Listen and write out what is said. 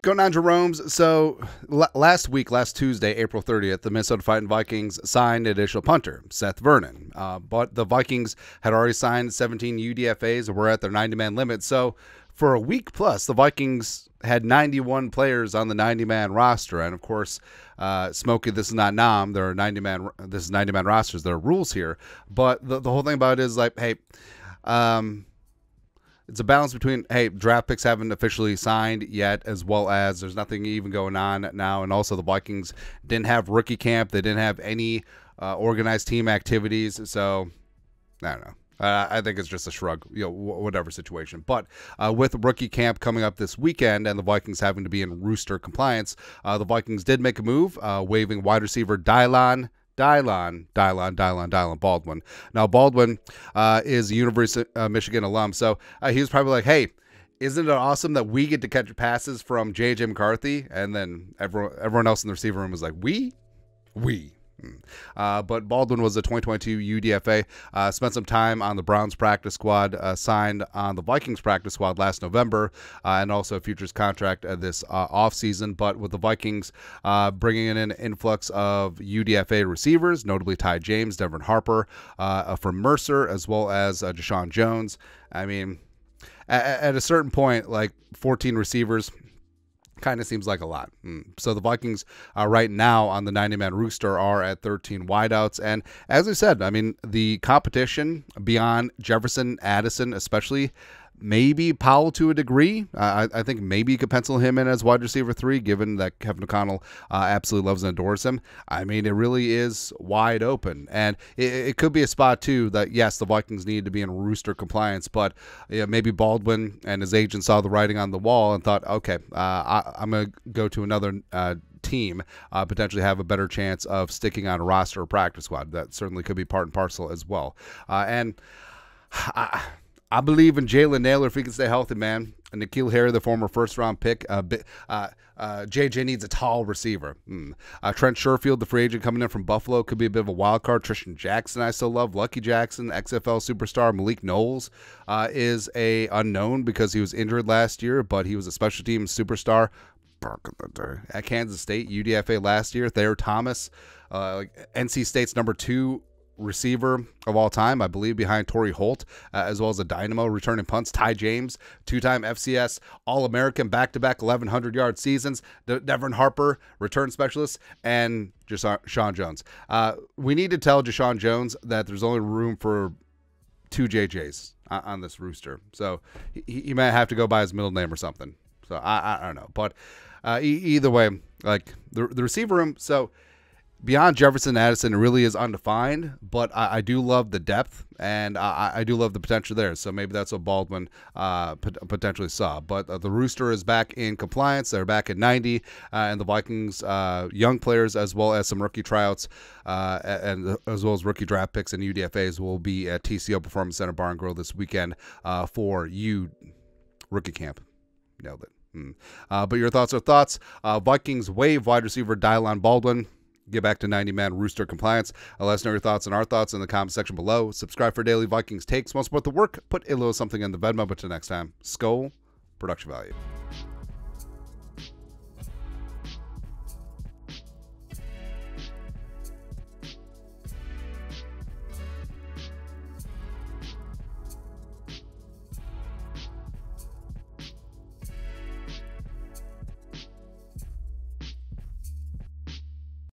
going on, Jerome's? So last Tuesday, April 30th, the Minnesota Vikings signed additional punter, Seth Vernon. But the Vikings had already signed 17 UDFAs and were at their 90-man limit. So for a week plus, the Vikings had 91 players on the 90-man roster. And, of course, Smokey, this is not NOM. There are 90-man rosters. There are rules here. But the whole thing about it is like, hey, it's a balance between, hey, draft picks haven't officially signed yet, as well as there's nothing even going on now. And also the Vikings didn't have rookie camp. They didn't have any organized team activities. So, I don't know. I think it's just a shrug, whatever situation. But with rookie camp coming up this weekend and the Vikings having to be in rooster compliance, the Vikings did make a move, waiving wide receiver Daylen Baldwin. Now, Baldwin is a University of Michigan alum, so he was probably like, hey, isn't it awesome that we get to catch passes from J.J. McCarthy? And then everyone else in the receiver room was like, we. But Baldwin was a 2022 UDFA, spent some time on the Browns practice squad, signed on the Vikings practice squad last November, and also a futures contract this offseason. But with the Vikings bringing in an influx of UDFA receivers, notably Ty James, Devin Harper from Mercer, as well as Deshaun Jones, I mean, at a certain point, like 14 receivers kind of seems like a lot. So the Vikings right now on the 90-man rooster are at 13 wideouts. And as I said, I mean, the competition beyond Jefferson, Addison, especially, maybe Powell to a degree. I think maybe you could pencil him in as wide receiver 3, given that Kevin O'Connell absolutely loves and adores him. I mean, it really is wide open. And it could be a spot, too, that, yes, the Vikings need to be in rooster compliance, but maybe Baldwin and his agent saw the writing on the wall and thought, okay, I'm going to go to another team, potentially have a better chance of sticking on a roster or practice squad. That certainly could be part and parcel as well. I believe in Jalen Naylor if he can stay healthy, man. And N'Keal Harry, the former first-round pick. JJ needs a tall receiver. Trent Sherfield, the free agent coming in from Buffalo, could be a bit of a wild card. Tristan Jackson, I still love. Lucky Jackson, XFL superstar. Malik Knowles is a unknown because he was injured last year, but he was a special teams superstar at Kansas State, UDFA last year. Thayer Thomas, NC State's number 2 receiver of all time, I believe, behind Torrey Holt, as well as a dynamo returning punts. Ty James, 2-time FCS All-American, back-to-back 1,100-yard seasons. Devin Harper, return specialist, and Deshaun Jones. We need to tell Deshaun Jones that there's only room for 2 JJs on this rooster. So he might have to go by his middle name or something. So I don't know. But either way, like the receiver room, so beyond Jefferson, Addison, it really is undefined, but I do love the depth, and I do love the potential there. So maybe that's what Baldwin potentially saw. But the rooster is back in compliance. They're back at 90, and the Vikings, young players as well as some rookie tryouts, and as well as rookie draft picks and UDFAs will be at TCO Performance Center Bar and Grill this weekend for rookie camp. Nailed it. But your thoughts are thoughts. Vikings waive wide receiver Daylen Baldwin. Get back to 90-man rooster compliance. Let us know your thoughts and our thoughts in the comment section below. Subscribe for daily Vikings takes. Want to support the work? Put a little something in the Venmo. But till next time, Skull Production Value.